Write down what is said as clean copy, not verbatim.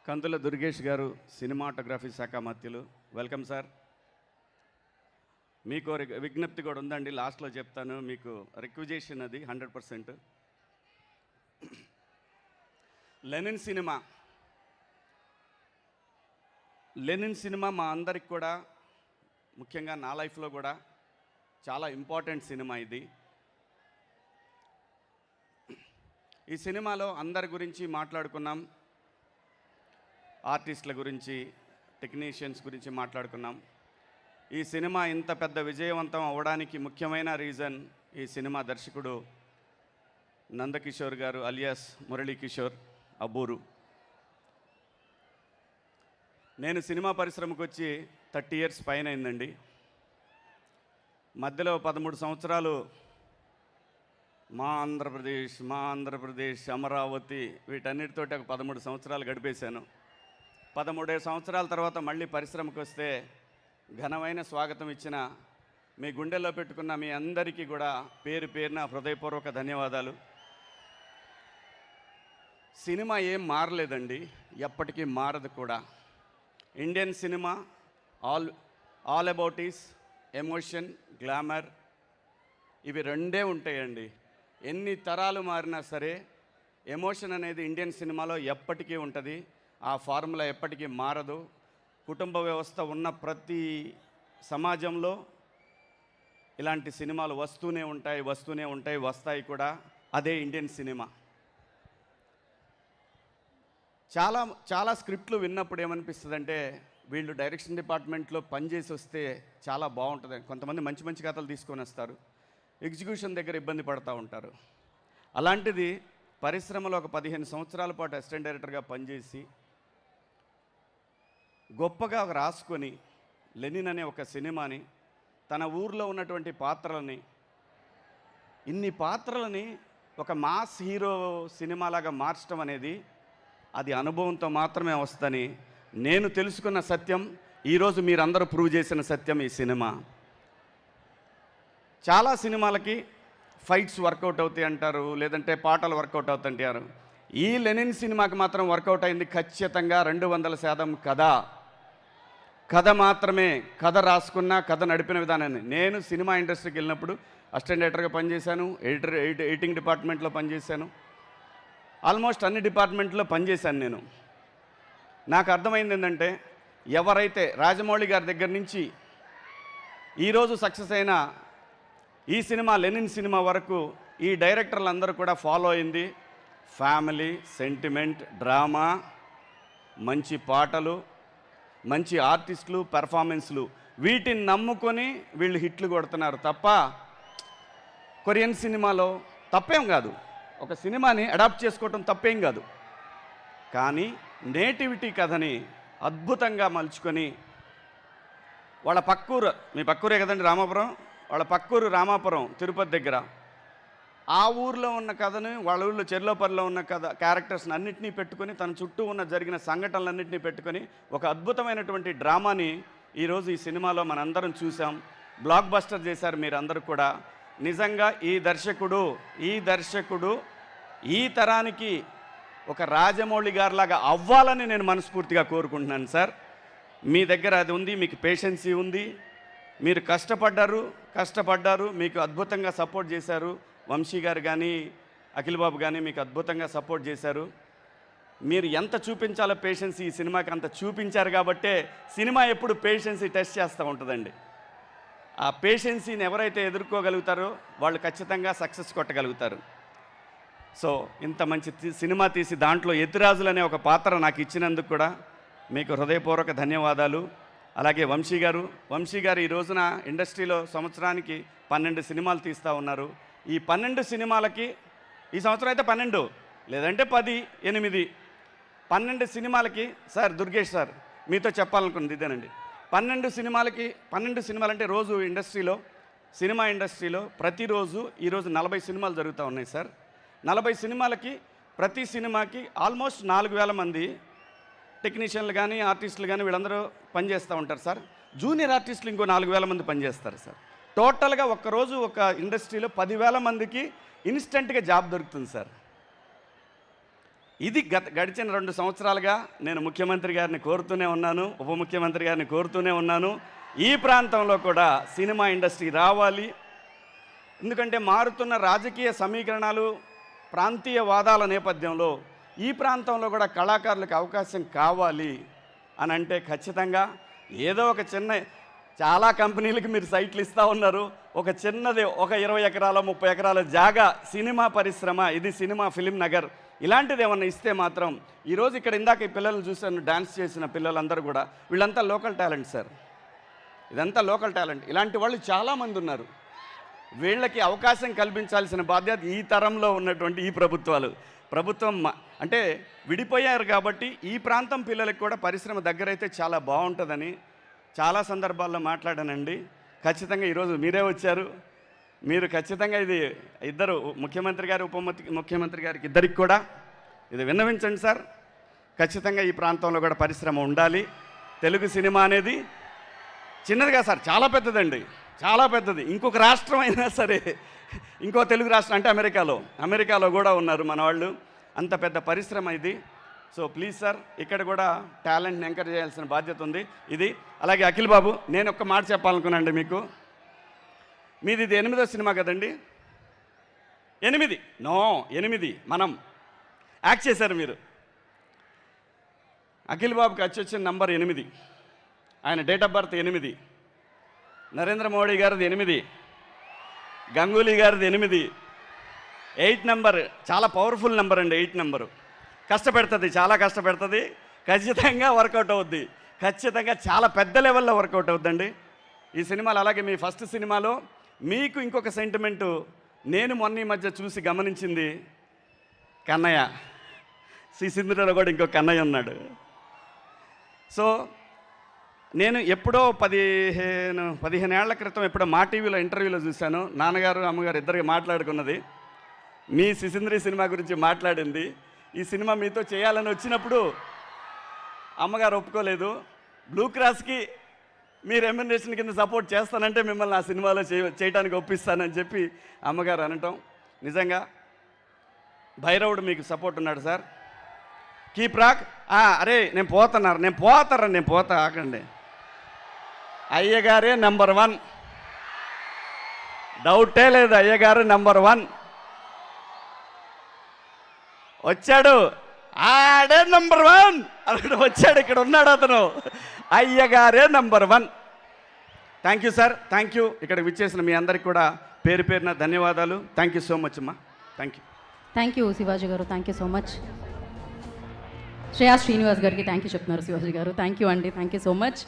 కందుల దుర్గేష్ గారు సినిమాటోగ్రఫీ శాఖ మధ్యులు. Welcome sir. మీకు విజ్ఞప్తి కూడా ఉందండి, లాస్ట్లో చెప్తాను. మీకు రిక్విజేషన్ అది 100%. లెనిన్ సినిమా మా అందరికి కూడా, ముఖ్యంగా నా లైఫ్లో కూడా చాలా ఇంపార్టెంట్ సినిమా ఇది. ఈ సినిమాలో అందరి గురించి మాట్లాడుకున్నాం, ఆర్టిస్టుల గురించి, టెక్నీషియన్స్ గురించి మాట్లాడుకున్నాం. ఈ సినిమా ఇంత పెద్ద విజయవంతం అవ్వడానికి ముఖ్యమైన రీజన్ ఈ సినిమా దర్శకుడు నందకిషోర్ గారు అలియాస్ మురళీకిషోర్ అబ్బూరు. నేను సినిమా పరిశ్రమకు వచ్చి 30 years పైన అయిందండి. మధ్యలో 13 సంవత్సరాలు మా ఆంధ్రప్రదేశ్, అమరావతి వీటన్నిటితోటి ఒక 13 సంవత్సరాలు గడిపేశాను. 13 సంవత్సరాల తర్వాత మళ్ళీ పరిశ్రమకు వస్తే ఘనమైన స్వాగతం ఇచ్చిన మీ గుండెల్లో పెట్టుకున్న మీ అందరికీ కూడా పేరు పేరున హృదయపూర్వక ధన్యవాదాలు. సినిమా ఏం మారలేదండి, ఎప్పటికీ మారదు కూడా. Indian cinema all about is emotion, glamour, ఇవి రెండే ఉంటాయండి. ఎన్ని తరాలు మారినా సరే ఎమోషన్ అనేది ఇండియన్ సినిమాలో ఎప్పటికీ ఉంటుంది. ఆ ఫార్ములా ఎప్పటికీ మారదు. కుటుంబ వ్యవస్థ ఉన్న ప్రతి సమాజంలో ఇలాంటి సినిమాలు వస్తూనే ఉంటాయి, వస్తాయి కూడా. అదే ఇండియన్ సినిమా. చాలా స్క్రిప్ట్లు విన్నప్పుడు ఏమనిపిస్తుందంటే, వీళ్ళు డైరెక్షన్ డిపార్ట్మెంట్లో పనిచేసి వస్తే చాలా బాగుంటుంది. కొంతమంది మంచి మంచి కథలు తీసుకొని వస్తారు, ఎగ్జిక్యూషన్ దగ్గర ఇబ్బంది పడుతూ ఉంటారు. అలాంటిది పరిశ్రమలో ఒక 15 సంవత్సరాల పాటు అసిస్టెంట్ డైరెక్టర్గా పనిచేసి గొప్పగా రాసుకొని లెనిన్ అనే ఒక సినిమాని, తన ఊర్లో ఉన్నటువంటి పాత్రలని, ఇన్ని పాత్రలని ఒక మాస్ హీరో సినిమాలాగా మార్చడం అనేది అది అనుభవంతో మాత్రమే వస్తుందని నేను తెలుసుకున్న సత్యం. ఈరోజు మీరందరూ ప్రూవ్ చేసిన సత్యం ఈ సినిమా. చాలా సినిమాలకి ఫైట్స్ వర్కౌట్ అవుతాయి అంటారు, లేదంటే పాటలు వర్కౌట్ అవుతాయంటారు. ఈ లెనిన్ సినిమాకి మాత్రం వర్కౌట్ అయింది ఖచ్చితంగా 200% కథ మాత్రమే. కథ రాసుకున్న, కథ నడిపిన విధానాన్ని. నేను సినిమా ఇండస్ట్రీకి వెళ్ళినప్పుడు అసిస్టెంట్ డైరెక్టర్గా పనిచేశాను, ఎడిటింగ్ డిపార్ట్మెంట్లో పనిచేశాను, ఆల్మోస్ట్ అన్ని డిపార్ట్మెంట్లో పనిచేశాను నేను. నాకు అర్థమైంది ఏంటంటే, ఎవరైతే రాజమౌళి గారి దగ్గర నుంచి ఈరోజు సక్సెస్ అయిన ఈ సినిమా లెనిన్ సినిమా వరకు ఈ డైరెక్టర్లందరూ కూడా ఫాలో అయింది ఫ్యామిలీ, సెంటిమెంట్, డ్రామా, మంచి పాటలు, మంచి ఆర్టిస్టులు, పెర్ఫార్మెన్స్లు. వీటిని నమ్ముకొని వీళ్ళు హిట్లు కొడుతున్నారు తప్ప, కొరియన్ సినిమాలో తప్పేం కాదు, ఒక సినిమాని అడాప్ట్ చేసుకోవటం తప్పేం కాదు. కానీ నేటివిటీ కథని అద్భుతంగా మలుచుకొని, వాళ్ళ పక్కూరు, మీ పక్కూరే కదండి రామాపురం, వాళ్ళ పక్కూరు రామాపురం తిరుపతి దగ్గర, ఆ ఊర్లో ఉన్న కథను, వాళ్ళ ఊళ్ళో చెర్లోపల్లిలో ఉన్న కథ క్యారెక్టర్స్ని అన్నింటినీ పెట్టుకొని, తన చుట్టూ ఉన్న జరిగిన సంఘటనలన్నింటినీ పెట్టుకొని ఒక అద్భుతమైనటువంటి డ్రామాని ఈరోజు ఈ సినిమాలో మనందరం చూసాం. బ్లాక్ బస్టర్ చేశారు మీరందరూ కూడా. నిజంగా ఈ దర్శకుడు ఈ తరానికి ఒక రాజమౌళి గారిలాగా అవ్వాలని నేను మనస్ఫూర్తిగా కోరుకుంటున్నాను సార్. మీ దగ్గర అది ఉంది, మీకు పేషెన్సీ ఉంది, మీరు కష్టపడ్డారు, మీకు అద్భుతంగా సపోర్ట్ చేశారు. వంశీ గారు కానీ, అఖిల్ బాబు కానీ మీకు అద్భుతంగా సపోర్ట్ చేశారు. మీరు ఎంత చూపించాలో పేషెన్స్ ఈ సినిమాకి అంత చూపించారు కాబట్టే సినిమా ఎప్పుడు పేషెన్సీ టెస్ట్ చేస్తూ ఉంటుందండి. ఆ పేషెన్సీని ఎవరైతే ఎదుర్కోగలుగుతారో వాళ్ళు ఖచ్చితంగా సక్సెస్ కొట్టగలుగుతారు. సో ఇంత మంచి సినిమా తీసి దాంట్లో ఎతిరాజులు అనే ఒక పాత్ర నాకు ఇచ్చినందుకు కూడా మీకు హృదయపూర్వక ధన్యవాదాలు. అలాగే వంశీ గారు ఈ రోజున ఇండస్ట్రీలో సంవత్సరానికి 12 సినిమాలు తీస్తూ ఉన్నారు. ఈ 12 సినిమాలకి, ఈ సంవత్సరం అయితే 12, లేదంటే 10, 8, 12 సినిమాలకి సార్, దుర్గేష్ సార్ మీతో చెప్పాలనుకున్నది ఇదేనండి. 12 సినిమాలు అంటే రోజు సినిమా ఇండస్ట్రీలో ప్రతిరోజు ఈరోజు 40 సినిమాలు జరుగుతూ ఉన్నాయి సార్. 40 సినిమాలకి, ప్రతి సినిమాకి ఆల్మోస్ట్ 4000 మంది టెక్నీషియన్లు కానీ, ఆర్టిస్టులు కానీ వీళ్ళందరూ పనిచేస్తూ ఉంటారు సార్. జూనియర్ ఆర్టిస్టులు ఇంకో 4000 మంది పనిచేస్తారు సార్. టోటల్గా ఒక్కరోజు ఒక ఇండస్ట్రీలో 10,000 మందికి ఇన్స్టెంట్గా జాబ్ దొరుకుతుంది సార్. ఇది గడిచిన 2 సంవత్సరాలుగా నేను ముఖ్యమంత్రి గారిని కోరుతూనే ఉన్నాను, ఉప ముఖ్యమంత్రి గారిని కోరుతూనే ఉన్నాను. ఈ ప్రాంతంలో కూడా సినిమా ఇండస్ట్రీ రావాలి. ఎందుకంటే మారుతున్న రాజకీయ సమీకరణాలు, ప్రాంతీయ వాదాల నేపథ్యంలో ఈ ప్రాంతంలో కూడా కళాకారులకు అవకాశం కావాలి అని అంటే ఖచ్చితంగా ఏదో ఒక చాలా కంపెనీలకు మీరు సైట్లు ఇస్తూ ఉన్నారు. ఒక చిన్నది, ఒక 20 ఎకరాల 30 ఎకరాల జాగా సినిమా పరిశ్రమ, ఇది సినిమా ఫిలిం నగర్, ఇలాంటిది ఏమన్నా ఇస్తే మాత్రం ఈరోజు ఇక్కడ ఇందాక ఈ పిల్లల్ని చూశాను, డాన్స్ చేసిన పిల్లలందరూ కూడా వీళ్ళంతా లోకల్ టాలెంట్ సార్. ఇదంతా లోకల్ టాలెంట్. ఇలాంటి వాళ్ళు చాలామంది ఉన్నారు. వీళ్ళకి అవకాశం కల్పించాల్సిన బాధ్యత ఈ తరంలో ఉన్నటువంటి ఈ ప్రభుత్వం అంటే విడిపోయారు కాబట్టి ఈ ప్రాంతం పిల్లలకు కూడా పరిశ్రమ దగ్గరైతే చాలా బాగుంటుందని చాలా సందర్భాల్లో మాట్లాడానండి. ఖచ్చితంగా ఈరోజు మీరే వచ్చారు. మీరు ఖచ్చితంగా ఇది ఇద్దరు ముఖ్యమంత్రి గారు, ఉప ముఖ్యమంత్రి గారికి ఇద్దరికి కూడా ఇది విన్నవించండి సార్. ఖచ్చితంగా ఈ ప్రాంతంలో కూడా పరిశ్రమ ఉండాలి. తెలుగు సినిమా అనేది చిన్నదిగా సార్, చాలా పెద్దదండి, చాలా పెద్దది. ఇంకొక రాష్ట్రం అయినా సరే, ఇంకో తెలుగు రాష్ట్రం అంటే అమెరికాలో కూడా ఉన్నారు మన వాళ్ళు. అంత పెద్ద పరిశ్రమ ఇది. సో ప్లీజ్ సార్, ఇక్కడ కూడా టాలెంట్ని ఎంకరేజ్ చేయాల్సిన బాధ్యత ఉంది. ఇది అలాగే అఖిల్ బాబు, నేను ఒక్క మాట చెప్పాలనుకున్నానండి మీకు. మీది ఇది 8వ సినిమా కదండి? 8 మనం యాక్ట్ చేశారు మీరు. అఖిల్ బాబుకి వచ్చిన నంబర్ 8, ఆయన date of birth 8, Narendra Modi గారిది 8, గంగూలీ గారిది 8. 8 నెంబర్ చాలా పవర్ఫుల్ నెంబర్ అండి. 8 నెంబరు కష్టపెడుతుంది, చాలా కష్టపెడుతుంది. ఖచ్చితంగా వర్కౌట్ అవుద్ది, ఖచ్చితంగా చాలా పెద్ద లెవెల్లో వర్కౌట్ అవుద్దండి ఈ సినిమాలు. అలాగే మీ ఫస్ట్ సినిమాలో మీకు ఇంకొక సెంటిమెంటు నేను మొన్న ఈ మధ్య చూసి గమనించింది, కన్నయ్య, శ్రీసింధులో కూడా ఇంకో కన్నయ్య ఉన్నాడు. సో నేను ఎప్పుడో 15 ఏళ్ల క్రితం ఎప్పుడో మా టీవీలో ఇంటర్వ్యూలో చూశాను. నాన్నగారు అమ్మగారు ఇద్దరికి మాట్లాడుకున్నది, మీ సిసింద్రి సినిమా గురించి మాట్లాడింది. ఈ సినిమా మీతో చేయాలని వచ్చినప్పుడు అమ్మగారు ఒప్పుకోలేదు. బ్లూ క్రాస్కి మీ రెమ్యునరేషన్ కింద సపోర్ట్ చేస్తానంటే మిమ్మల్ని ఆ సినిమాలో చేయడానికి ఒప్పిస్తానని చెప్పి అమ్మగారు అనటం. నిజంగా భైరవుడు మీకు సపోర్ట్ ఉన్నాడు సార్. Keep rock. అరే నేను పోతా ఆకండి. అయ్యగారే నెంబర్ 1, డౌటే లేదు. అయ్యగారు నెంబర్ 1 వచ్చాడు, ఆడే నెంబర్ 1 అక్కడ వచ్చాడు, ఇక్కడ ఉన్నాడు అతను. అయ్యగారే number 1. Thank you sir, thank you. ఇక్కడికి విచ్చేసిన మీ అందరికి కూడా పేరు పేరున ధన్యవాదాలు. థ్యాంక్ యూ సో మచ్ అమ్మా. Thank you Shivaji garu, thank you so much. Shreya Srinivas గారికి థ్యాంక్ యూ చెప్తున్నారు శివాజీ గారు. థ్యాంక్ యూ అండి, థ్యాంక్ యూ సో మచ్.